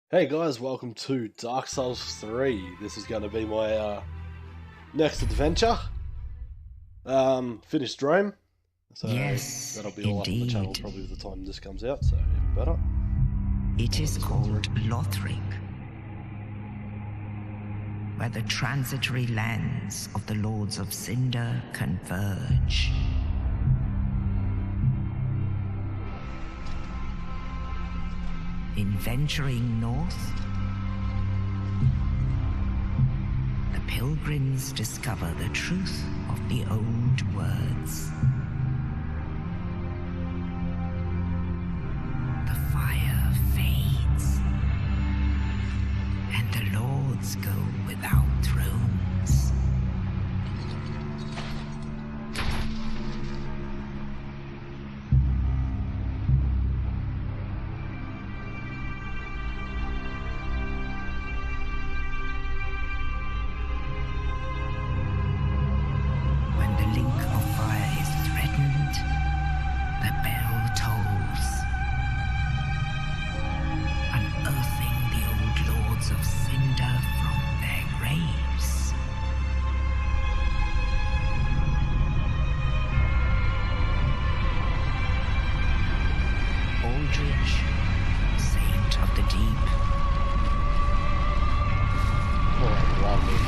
Hey guys, welcome to Dark Souls 3. This is going to be my next adventure. Finished Rome, so Yes, that'll be all up on the channel indeed. probably the time this comes out, so even better. It is called Lothric, where the transitory lands of the Lords of Cinder converge. In venturing north, the pilgrims discover the truth of the old words. The fire fades, and the lords go without thrones. When the link of fire is threatened, the bell tolls, unearthing the old Lords of Cinder from their graves. Aldrich, Saint of the Deep, Oh, lovely.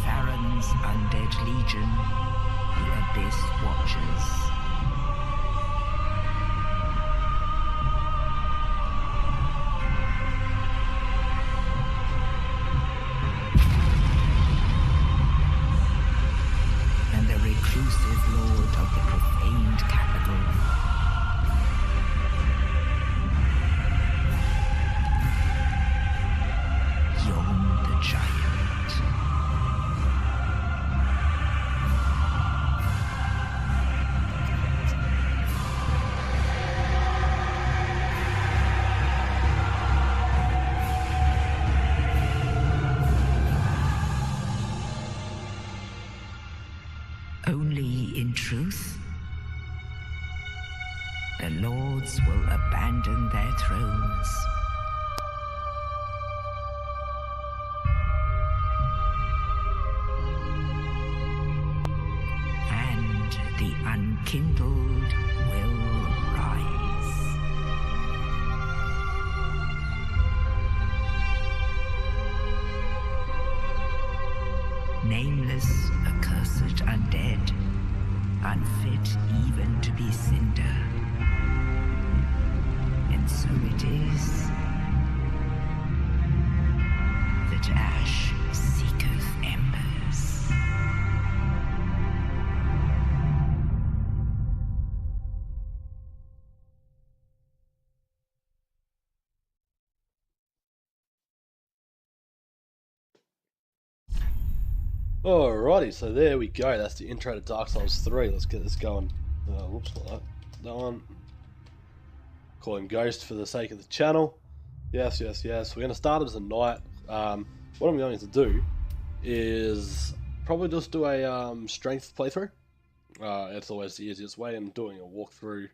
Farron's Undead Legion, the Abyss Watchers. And the reclusive lord of the profaned capital. Yon the Giant. Only in truth, the lords will abandon their thrones. And the Unkindled will rise. Nameless, accursed undead, unfit even to be cinder. And so it is that ash seeketh embers. Alrighty, so there we go. That's the intro to Dark Souls 3. Let's get this going. Whoops, not that. That one. Call him Ghost for the sake of the channel. Yes. We're going to start as a knight. What I'm going to do is probably just do a strength playthrough. It's always the easiest way, and doing a walkthrough,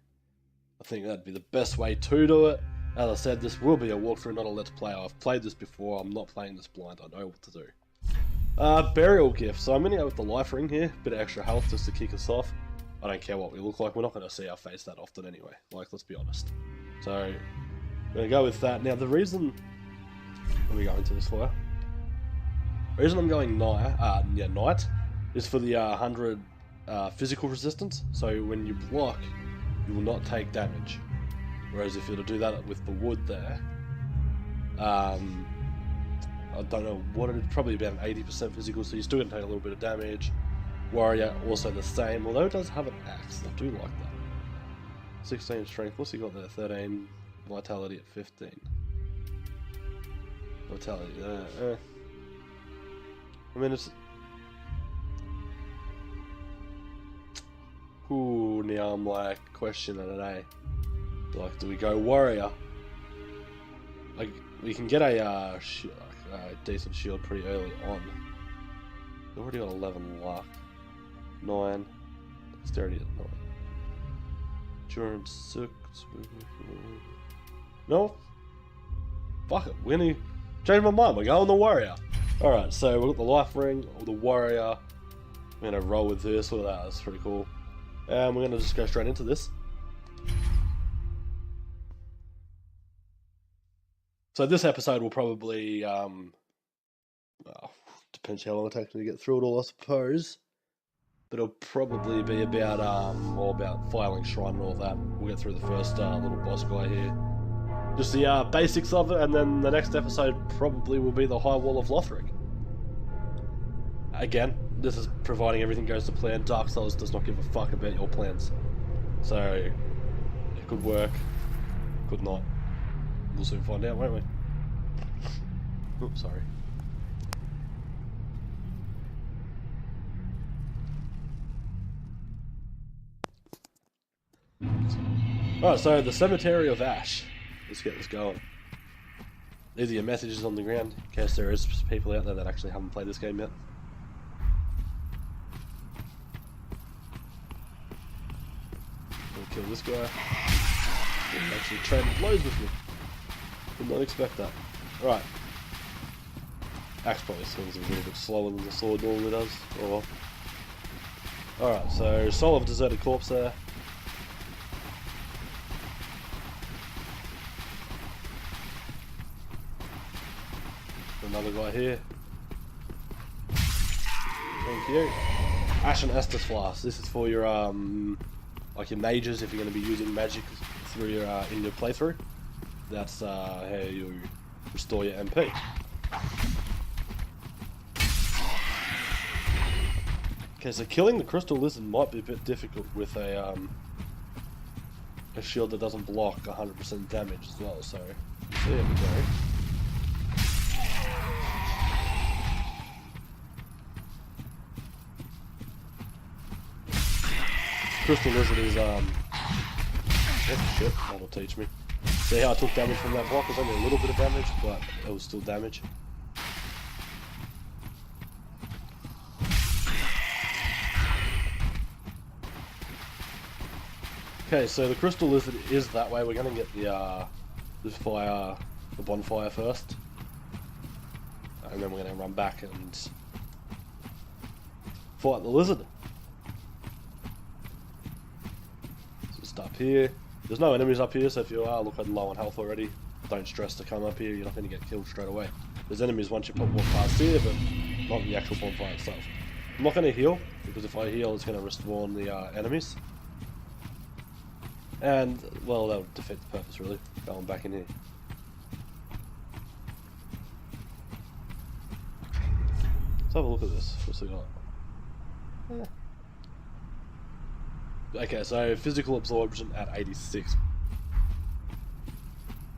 I think that'd be the best way to do it. As I said, this will be a walkthrough, not a let's play. I've played this before, I'm not playing this blind, I know what to do. Burial gift, so I'm going to go with the life ring here, bit of extra health just to kick us off. I don't care what we look like, we're not going to see our face that often anyway, like, let's be honest. So, I'm going to go with that. Now the reason, let me go into this for you. The reason I'm going knight is for the 100 physical resistance, so when you block, you will not take damage. Whereas if you were to do that with the wood there, I don't know what it is, probably about an 80% physical, so you're still going to take a little bit of damage. Warrior, also the same, although it does have an axe, I do like that. 16 strength, what's he got there? 13, vitality at 15. Vitality, I mean, it's... Ooh, now I'm like questioning it, eh? Like, do we go warrior? Like, we can get a decent shield pretty early on. We've already got 11 luck. 9. Dexterity at 9. Endurance 6. No. Fuck it. We're gonna change my mind. We're going the warrior. Alright, so we've got the life ring, or the warrior. We're gonna roll with this. Look at that. That's pretty cool. And we're gonna just go straight into this. So this episode will probably, well, depends how long it takes me to get through it all, I suppose. But it'll probably be about, all about Firelink Shrine and all that. We'll get through the first little boss guy here. Just the basics of it, and then the next episode probably will be the High Wall of Lothric. Again, this is providing everything goes to plan. Dark Souls does not give a fuck about your plans. So, it could work, could not. We'll soon find out, won't we? Oops, sorry. Alright, so the Cemetery of Ash. Let's get this going. These are your messages on the ground, in case there is people out there that actually haven't played this game yet. We'll kill this guy. Didn't actually trade blows with me. Did not expect that. Right. Axe probably swings a little bit slower than the sword normally does. Oh well. Alright, so Soul of Deserted Corpse there. Another guy here. Thank you. Ashen Estus Flask. This is for your like your mages if you're going to be using magic through your in your playthrough. That's how you restore your MP. Okay, so killing the Crystal Lizard might be a bit difficult with a shield that doesn't block 100% damage as well. So there we go. Crystal Lizard is, oh shit, that'll teach me. See how I took damage from that block? It was only a little bit of damage, but it was still damage. Okay, so the Crystal Lizard is that way. We're gonna get the bonfire first. And then we're gonna run back and fight the lizard. Up here. There's no enemies up here, so if you are looking low on health already, don't stress to come up here. You're not going to get killed straight away. There's enemies once you walk past here, but not the actual bonfire itself. I'm not going to heal, because if I heal, it's going to respawn the enemies. And, well, that would defeat the purpose, really, going back in here. Let's have a look at this. What's it got? Yeah. Okay, so physical absorption at 86.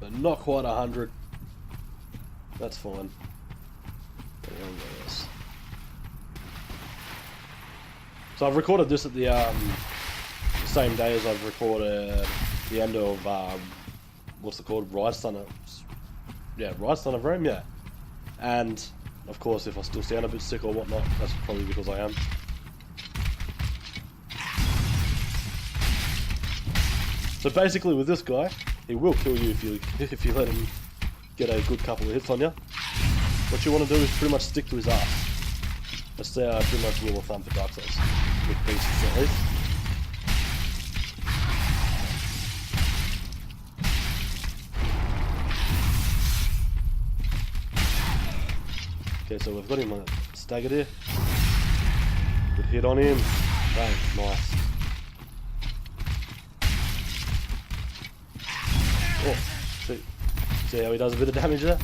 But not quite 100. That's fine. So I've recorded this at the same day as I've recorded the end of what's it called? Rise of Rome, yeah. And of course, if I still sound a bit sick or whatnot, that's probably because I am. So basically with this guy, he will kill you if you let him get a good couple of hits on you. What you want to do is pretty much stick to his ass. That's pretty much rule of thumb for Dark Souls, with beasts at least. Okay, so we've got him staggered here. Good hit on him. Bang, nice. Oh, see how he does a bit of damage there?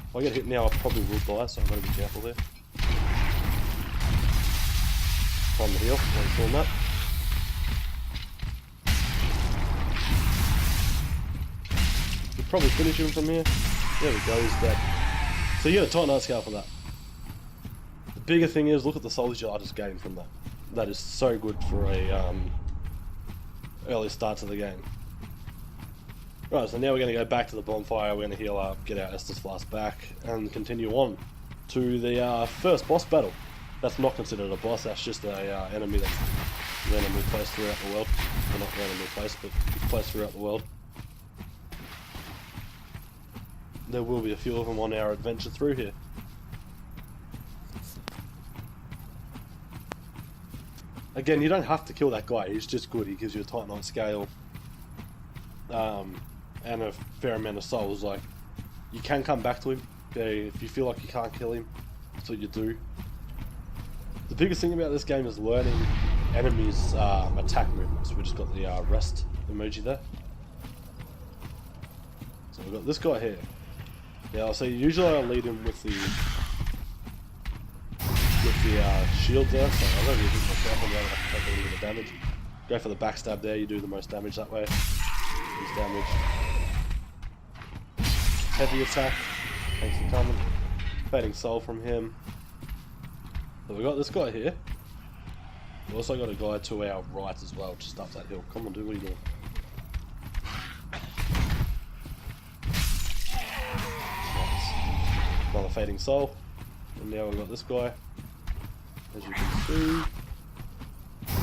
If I get hit now, I probably will die, so I've got to be careful there. Time to heal, while he's doing that. Could probably finish him from here. There we go, he's dead. So you get a Titanite Scale for that. The bigger thing is, look at the souls I just gained from that. That is so good for a early start to the game. Right, so now we're going to go back to the bonfire, we're going to heal up, get our Estus Flask back, and continue on to the first boss battle. That's not considered a boss, that's just a enemy that's randomly placed throughout the world. Well, not randomly placed, but placed throughout the world. There will be a few of them on our adventure through here. Again, you don't have to kill that guy, he's just good, he gives you a Titanite scale. And a fair amount of souls. Like, you can come back to him, okay, if you feel like you can't kill him, that's what you do. The biggest thing about this game is learning enemies' attack movements. We just got the rest emoji there. So we've got this guy here. Yeah, so usually I lead him with the shield there, so I don't really think myself, I'm going to have to take a little bit of damage. Go for the backstab there, you do the most damage that way. Use damage. Heavy attack, thanks for coming. Fading soul from him. So we got this guy here. We also got a guy to our right as well, just up that hill. Come on, dude, what are you doing? Nice. Another fading soul. And now we've got this guy, as you can see.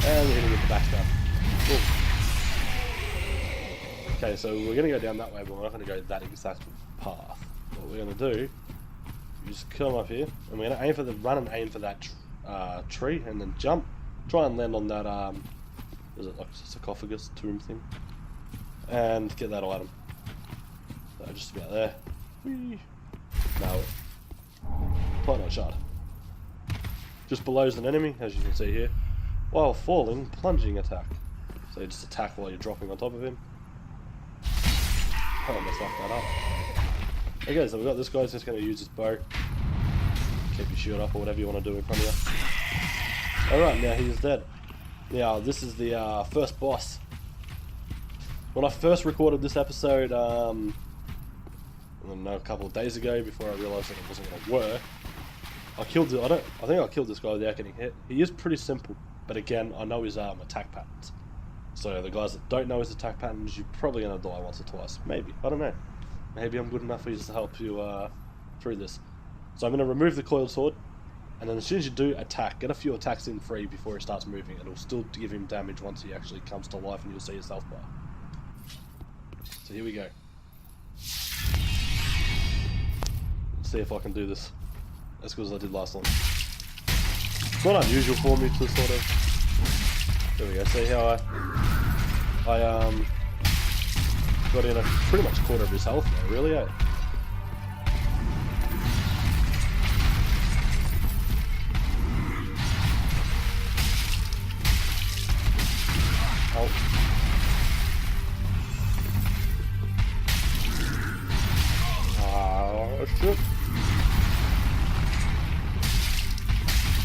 And we're hitting with the backstab. Cool. Okay, so we're going to go down that way, but we're not going to go that exact path. What we're going to do, you just come up here, and we're going to aim for the run and aim for that tree, and then jump. Try and land on that, is it like a sarcophagus tomb thing? And get that item. So just about there. Whee. No. Titanite shard. Just below is an enemy, as you can see here. While falling, plunging attack. So you just attack while you're dropping on top of him. I almost fucked that up. Okay, so we've got this guy who's just going to use his bow. Keep your shield up or whatever you want to do in front of you. Alright, now he's dead. Now, this is the first boss. When I first recorded this episode, I don't know, a couple of days ago, before I realised that it wasn't going to work, I think I killed this guy without getting hit. He is pretty simple, but again, I know his attack patterns. So the guys that don't know his attack patterns, you're probably going to die once or twice. Maybe. I don't know. Maybe I'm good enough for you to help you through this. So I'm going to remove the coiled sword, and then as soon as you do attack, get a few attacks in free before he starts moving. It'll still give him damage once he actually comes to life, and you'll see his health bar. So here we go. Let's see if I can do this as good as I did last time. It's not unusual for me to sort of... There we go, see how I got in a pretty much quarter of his health there, really, eh? Oh. Oh, shit.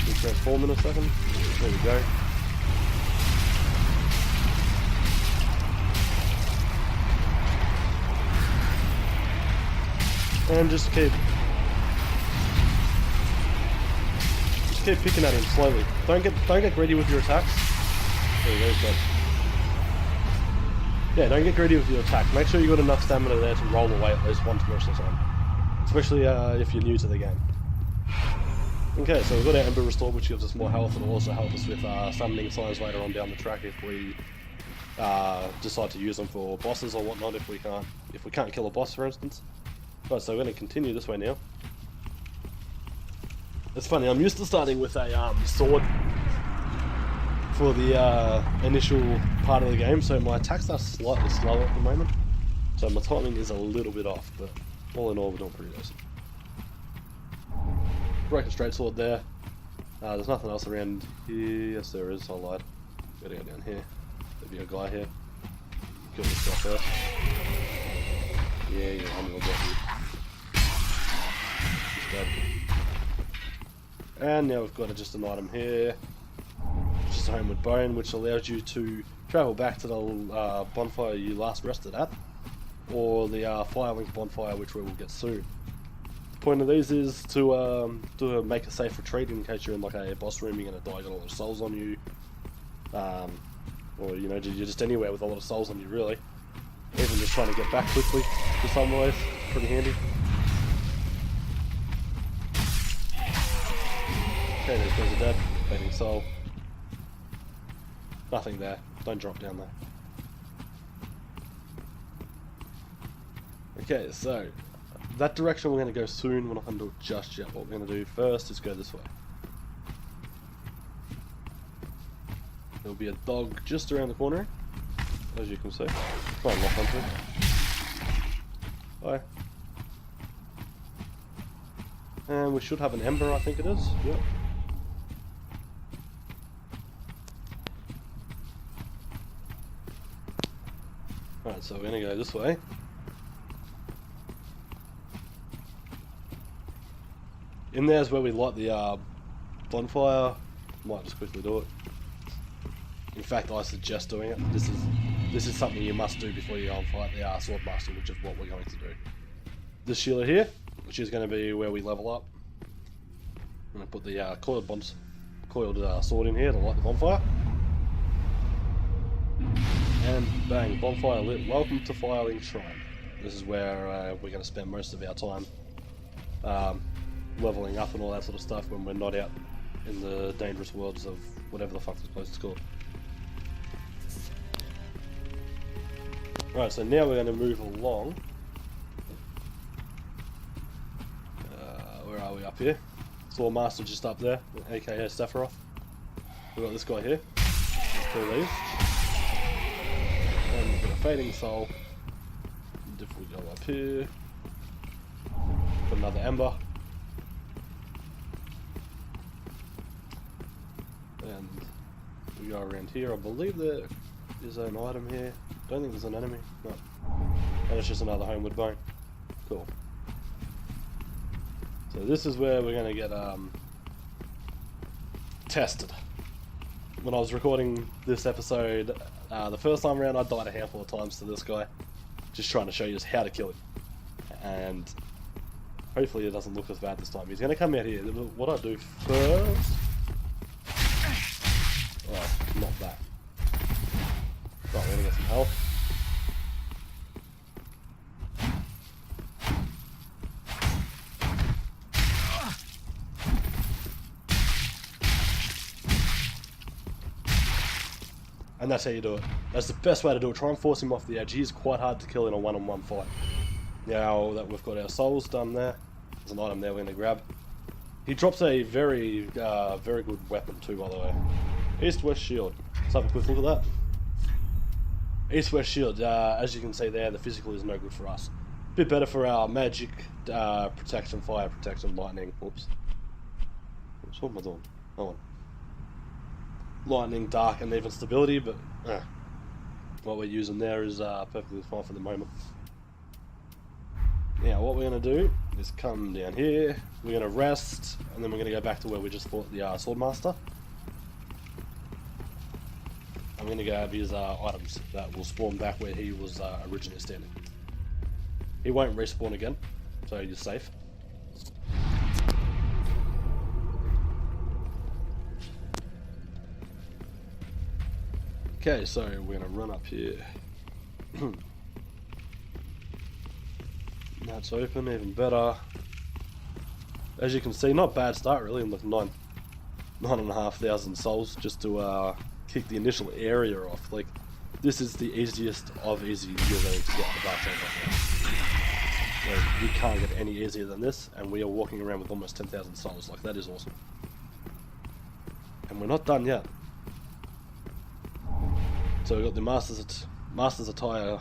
We'll transform in a second. There we go. And just keep picking at him slowly. Don't get greedy with your attacks. There you go, he's dead. Yeah, don't get greedy with your attack. Make sure you got enough stamina there to roll away at least once most of the time. Especially if you're new to the game. Okay, so we've got our Ember Restore, which gives us more health, and will also help us with summoning signs later on down the track if we decide to use them for bosses or whatnot. If we can't kill a boss, for instance. Right, so we're going to continue this way now. It's funny, I'm used to starting with a sword for the initial part of the game, so my attacks are slightly slower at the moment. So my timing is a little bit off, but all in all, we're doing pretty decent. Broken straight sword there. There's nothing else around here. Yes, there is. I lied. Gotta go down here. There'll be a guy here. Kill this guy first. Yeah, I'm gonna get you. He's dead. And now we've got just an item here. Just a Homeward Bone, which allows you to travel back to the bonfire you last rested at, or the Firelink bonfire, which we will get soon. The point of these is to make a safe retreat in case you're in like a boss room, you're going to die, got a lot of souls on you, or you know, you're just anywhere with a lot of souls on you really. Even just trying to get back quickly to some ways, pretty handy. Okay, there's a dead. Fading soul. Nothing there. Don't drop down there. Okay, so that direction we're going to go soon. We're not going to do it just yet. What we're going to do first is go this way. There'll be a dog just around the corner, as you can see. Try and lock onto it. Hi. And we should have an ember, I think it is. Yep. Alright, so we're going to go this way. In there's where we light the bonfire. Might just quickly do it. In fact, I suggest doing it. This is something you must do before you go and fight the Swordmaster, which is what we're going to do. This Sheila here, which is going to be where we level up. I'm going to put the coiled sword in here to light the bonfire. And bang, bonfire lit. Welcome to Firelink Shrine. This is where we're going to spend most of our time leveling up and all that sort of stuff when we're not out in the dangerous worlds of whatever the fuck this place is called. Right, so now we're going to move along. Where are we up here? Swordmaster just up there, aka Sephiroth. We've got this guy here. Let's kill these. And we've got a fading soul. And if we go up here, put another ember. And we go around here. I believe there is an item here. Don't think there's an enemy. No. And it's just another homeward bone. Cool. So this is where we're going to get tested. When I was recording this episode, the first time around I died a handful of times to this guy. Just trying to show you how to kill him. And hopefully it doesn't look as bad this time. He's going to come out here. What I do first... Oh, not that. Right, we're going to get some health. And that's how you do it. That's the best way to do it. Try and force him off the edge. He is quite hard to kill in a one-on-one fight. Now that we've got our souls done there, there's an item there we're going to grab. He drops a very good weapon too, by the way. East-West Shield. Let's have a quick look at that. East-West Shield. As you can see there, the physical is no good for us. Bit better for our magic, protection, fire protection, lightning. Oops. What am I doing? Hold on. Lightning, dark, and even stability, but what we're using there is perfectly fine for the moment. Now what we're going to do is come down here, we're going to rest, and then we're going to go back to where we just fought the Swordmaster. I'm going to grab his items that will spawn back where he was originally standing. He won't respawn again, so you're safe. Okay, so we're going to run up here. That's open, even better. As you can see, not bad start really, like 9,500 souls just to kick the initial area off. Like, this is the easiest of easy you're going to get the Dark Souls right now. Like, you can't get any easier than this, and we are walking around with almost 10,000 souls. Like, that is awesome. And we're not done yet. So we've got the Master's attire,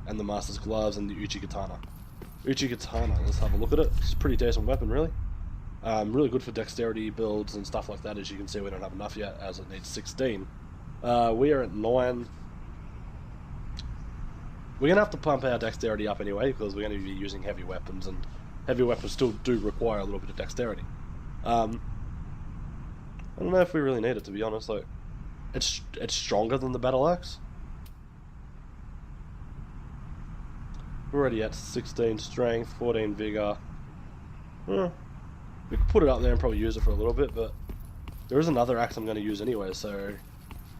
and the Master's gloves, and the Uchi Katana. Uchi Katana, let's have a look at it. It's a pretty decent weapon, really. Really good for dexterity builds and stuff like that. As you can see, we don't have enough yet, as it needs 16. We are at 9. We're going to have to pump our dexterity up anyway, because we're going to be using heavy weapons, and heavy weapons still do require a little bit of dexterity. I don't know if we really need it, to be honest. Like, it's stronger than the battle axe. We're already at 16 strength, 14 vigor. We could put it up there and probably use it for a little bit, but there is another axe I'm going to use anyway, so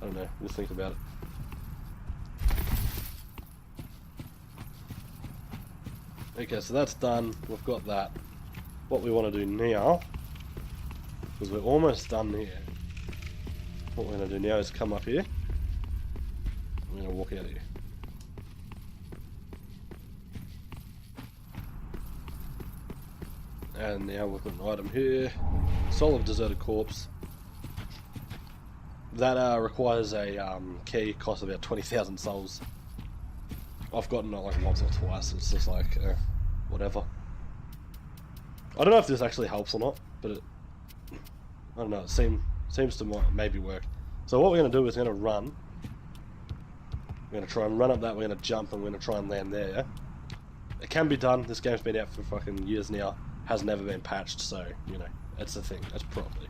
I don't know, we'll think about it. Okay, so that's done. We've got that. What we want to do now, because we're almost done here, what we're going to do now is come up here. I'm going to walk out of here. And now we've got an item here. Soul of Deserted Corpse. That requires a key, costs about 20,000 souls. I've gotten it like once or twice, it's just like, whatever. I don't know if this actually helps or not, but it, I don't know, it seems to maybe work. So what we're going to do is we're going to run. We're going to try and run up that, we're going to jump, and we're going to try and land there. It can be done, this game's been out for fucking years now, has never been patched, so, you know, it's a thing, it's properly.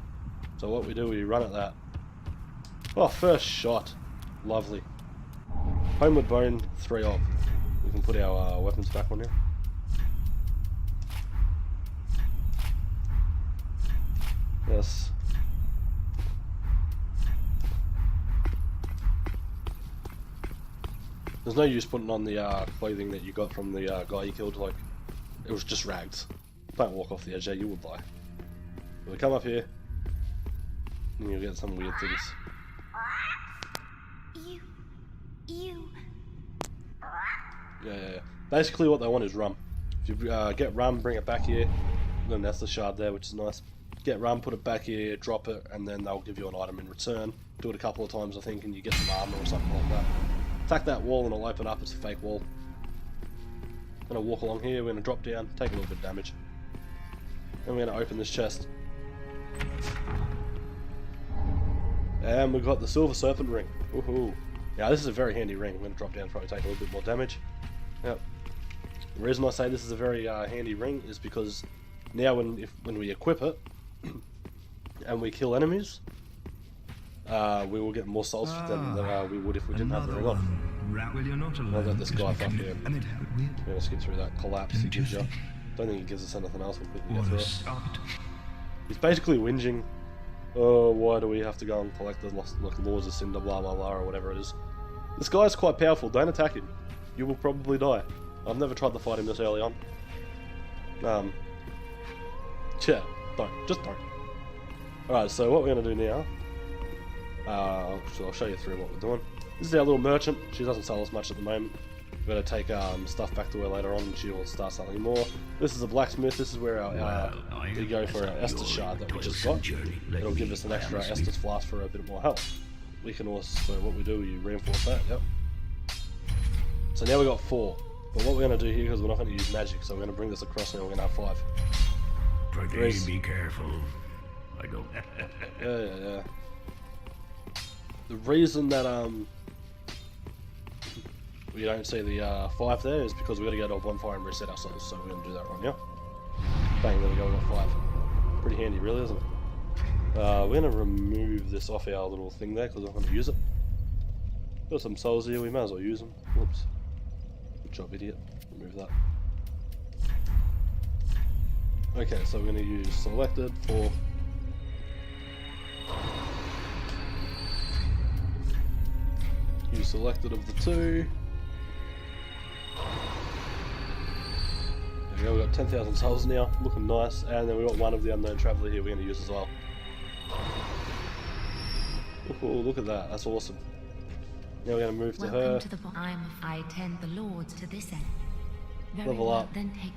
So what we do, we run at that. Oh, first shot. Lovely. Homeward Bone, 3 of. We can put our weapons back on now. Yes. There's no use putting on the clothing that you got from the guy you killed, like, it was just rags. Don't walk off the edge there, you will die. So we come up here, and you'll get some weird things. Yeah. Basically what they want is rum. If you get rum, bring it back here. Then that's the shard there, which is nice. Get rum, put it back here, drop it, and then they'll give you an item in return. Do it a couple of times, I think, and you get some armor or something like that. Attack that wall and it'll open up, it's a fake wall. Gonna walk along here, we're gonna drop down, take a little bit of damage. Then we're gonna open this chest. And we've got the Silver Serpent Ring. Woohoo. Yeah, this is a very handy ring. I'm gonna drop down and probably take a little bit more damage. Yep. The reason I say this is a very handy ring is because now when we equip it and we kill enemies, we will get more souls for them than we would if we didn't have the ring on. I'll let this guy fuck here. We're gonna skip through that collapse he gives you. Don't think he gives us anything else. We'll quickly get through it. He's basically whinging. Oh, why do we have to go and collect the Lords of Cinder, blah blah blah, or whatever it is. This guy's quite powerful. Don't attack him. You will probably die. I've never tried to fight him this early on. Yeah, just don't. Alright, so what we're going to do now, so I'll show you through what we're doing. This is our little merchant. She doesn't sell as much at the moment. We're going to take stuff back to her later on and she will start selling more. This is a blacksmith. This is where we go for our Estus shard that we just got. It'll give us an extra Estus flask for a bit more health. We can also, what we do, you reinforce that, yep. So now we've got 4. But what we're going to do here, because we're not going to use magic, so we're going to bring this across and we're going to have 5. Be careful. I don't. Yeah. The reason that we don't see the 5 there is because we've got to go to a bonfire and reset ourselves, so we're going to do that right now. Bang, there we go, we got 5. Pretty handy really, isn't it? We're going to remove this off our little thing there because we're not going to use it. Got some souls here, we may as well use them. Whoops. Good job, idiot. Remove that. Okay, so we're going to use selected for... Use selected of the 2. There we go, we've got 10,000 souls now, looking nice, and then we've got one of the Unknown Traveller here we're going to use as well. Oh, look at that, that's awesome. Now we're going to move to her. To the I tend the lords to this end. Level up. Then take...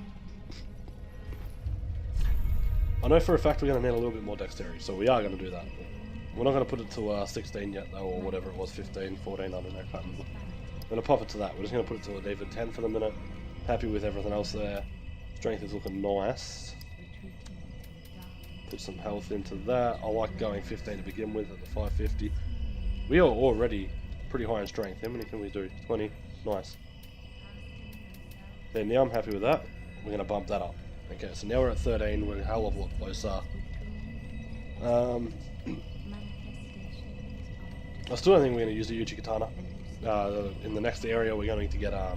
I know for a fact we're going to need a little bit more dexterity, so we are going to do that. We're not going to put it to 16 yet though, or whatever it was, 15, 14, I don't know, can't remember. I'm going to pop it to that, we're just going to put it to an even 10 for the minute. Happy with everything else there. Strength is looking nice. Put some health into that. I like going 15 to begin with at the 550. We are already pretty high in strength. How many can we do? 20. Nice. Okay, now I'm happy with that. We're going to bump that up. Okay, so now we're at 13. We're a hell of a lot closer. I still don't think we're going to use the Uchi Katana. In the next area we're going to get, I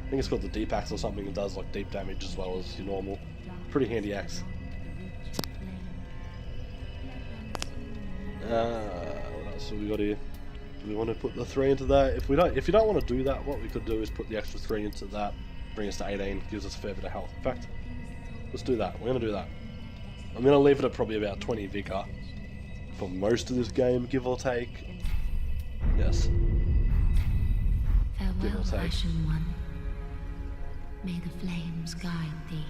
think it's called the Deep Axe or something. It does like deep damage as well as your normal. Pretty handy axe. What else have we got here? Do we want to put the 3 into that? If you don't want to do that, what we could do is put the extra 3 into that, bring us to 18, gives us a fair bit of health. In fact, let's do that. We're going to do that. I'm going to leave it at probably about 20 vigor for most of this game, give or take. Yes. Give or Farewell, take. Ashen One. May the flames guide thee.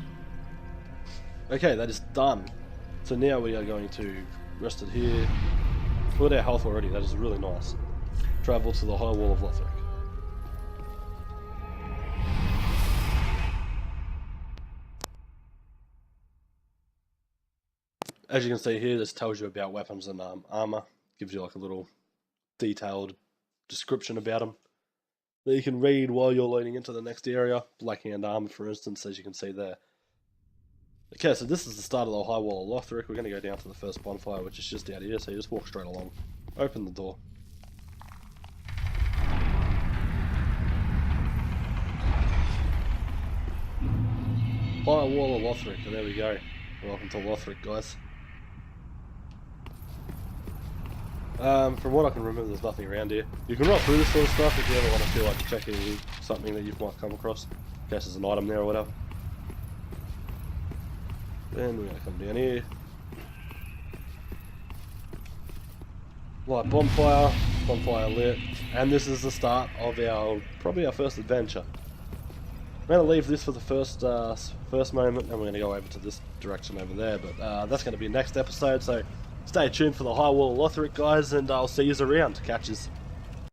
Okay, that is done. So now we are going to rest it here. Look at our health already, that is really nice. Travel to the high wall of Lothric. As you can see here, this tells you about weapons and armor. Gives you like a little detailed description about them that you can read while you're loading into the next area. Black hand armor, for instance, as you can see there. Okay, so this is the start of the high wall of Lothric. We're going to go down to the first bonfire, which is just out here, so you just walk straight along. Open the door. High wall of Lothric, and there we go. Welcome to Lothric, guys. From what I can remember, there's nothing around here. You can run through this sort of stuff if you ever want to feel like checking something that you might come across. In case there's an item there or whatever. Then we're going to come down here. Light bonfire, bonfire lit, and this is the start of probably our first adventure. I'm going to leave this for the first moment, and we're going to go over to this direction over there, but that's going to be next episode, so stay tuned for the high wall of Lothric, guys, and I'll see you around. Catches.